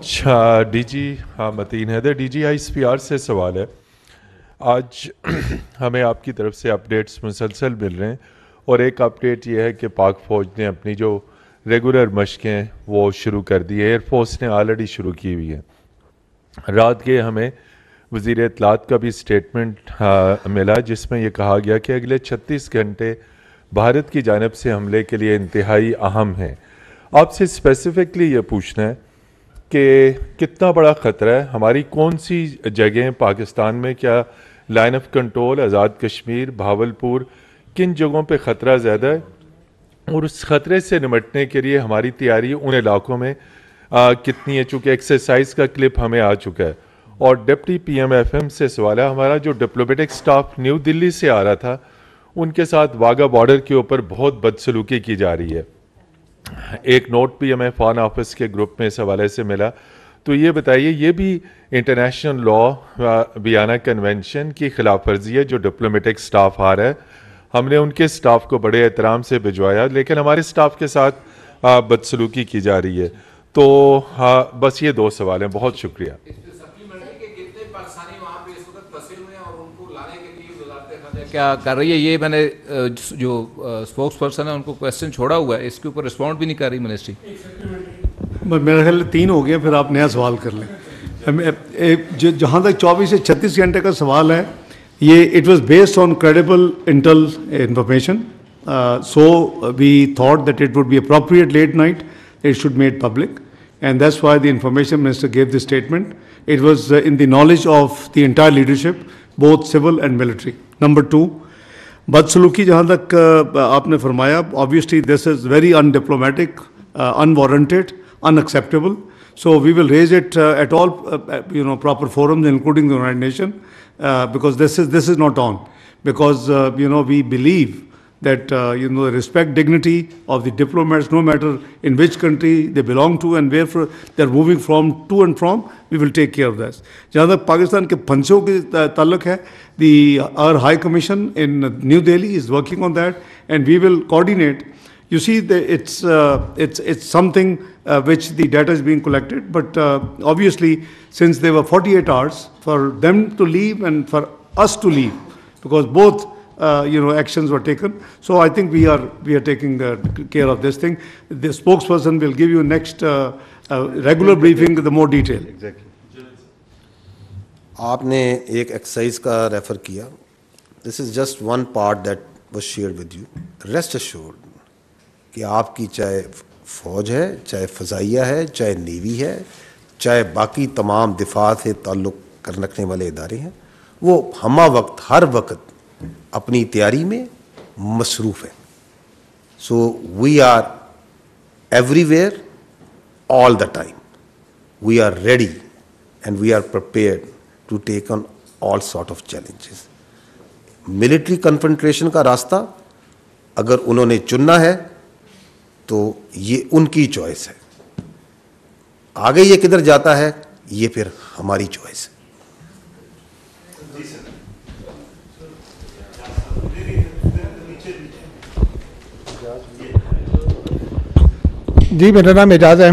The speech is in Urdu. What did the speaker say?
اچھا ڈی جی متین حیدر ڈی جی ISPR سے سوال ہے. آج ہمیں آپ کی طرف سے اپڈیٹس مسلسل مل رہے ہیں اور ایک اپڈیٹ یہ ہے کہ پاک فوج نے اپنی جو ریگولر مشقیں وہ شروع کر دی ہے. ایئر فورس نے آلریڈی شروع کی ہوئی ہے. رات کے ہمیں وزیر اطلاعات کا بھی اسٹیٹمنٹ ملا جس میں یہ کہا گیا کہ اگلے 36 گھنٹے بھارت کی جانب سے حملے کے لیے انتہائی اہم ہیں. آپ سے اسپیسیفکلی یہ پوچھنا ہے کہ کتنا بڑا خطرہ ہے, ہماری کون سی جگہیں پاکستان میں, کیا line of control, Azad Kashmir, Bahawalpur, کن جگہوں پہ خطرہ زیادہ ہے, اور اس خطرے سے نمٹنے کے لیے ہماری تیاری ان علاقوں میں کتنی ہے. چونکہ ایکسرسائز کا کلپ ہمیں آ چکا ہے. اور ڈپٹی PM FM سے سوال ہے, ہمارا جو ڈپلومیٹک سٹاف نیو دلی سے آ رہا تھا ان کے ساتھ واگا بارڈر کے اوپر بہت بدسلوکی کی جا رہی ہے. ایک نوٹ بھی ہمیں فارن آفس کے گروپ میں اس حوالے سے ملا. تو یہ بتائیے, یہ بھی انٹرنیشنل لا ویانا کنونشن کی خلاف ورزی ہے جو ڈپلومیٹک سٹاف آ رہا ہے. ہم نے ان کے سٹاف کو بڑے احترام سے بھجوایا لیکن ہمارے سٹاف کے ساتھ بدسلوکی کی جا رہی ہے. تو بس یہ 2 سوال ہیں. بہت شکریہ. کیا کر رہی ہے یہ, میں نے جو اسپوکس پرسن ہے ان کو کویسچن چھوڑا ہوا ہے, اس کے اوپر رسپونڈ بھی نہیں کر رہی منسٹری. میرا خیال 3 ہو گیا, پھر آپ نیا سوال کر لیں. جہاں تک 24 سے 36 گھنٹے کا سوال ہے, یہ it was based on credible intel information. So we thought that it would be appropriate late night it should made public, and that's why the information minister gave this statement. It was in the knowledge of the entire leadership, both civil and military. Number 2, بدسلوکی جہاں تک آپ نے فرمایا, obviously this is very undiplomatic, unwarranted, unacceptable. So we will raise it at all proper forums, including the United Nations, because this is not on. Because we believe that respect dignity of the diplomats, no matter in which country they belong to and where they are moving to and from, we will take care of that. جہاں تک پاکستان کے پھنسوں کے تعلق ہے, our High Commission in New Delhi is working on that, and we will coordinate. You see, it's something which the data is being collected, but obviously since there were 48 hours for them to leave and for us to leave, because both actions were taken. So I think we are taking care of this thing. The spokesperson will give you next regular briefing with the more detail. Exactly. آپ نے ایک ایکسرسائز کا ریفر کیا. This is just one part that was shared with you. Rest assured کہ آپ کی چاہے فوج ہے, چاہے فضائیہ ہے, چاہے نیوی ہے, چاہے باقی تمام دفاع سے تعلق رکھنے والے ادارے ہیں, وہ ہمہ وقت ہر وقت اپنی تیاری میں مصروف ہے. So we are everywhere all the time. We are ready and we are prepared to take on all sort of challenges. Military confrontation کا راستہ اگر انہوں نے چننا ہے تو یہ ان کی چوائس ہے. آگے یہ کدھر جاتا ہے یہ پھر ہماری چوائس ہے. جی, میرا نام اعجاز ہے.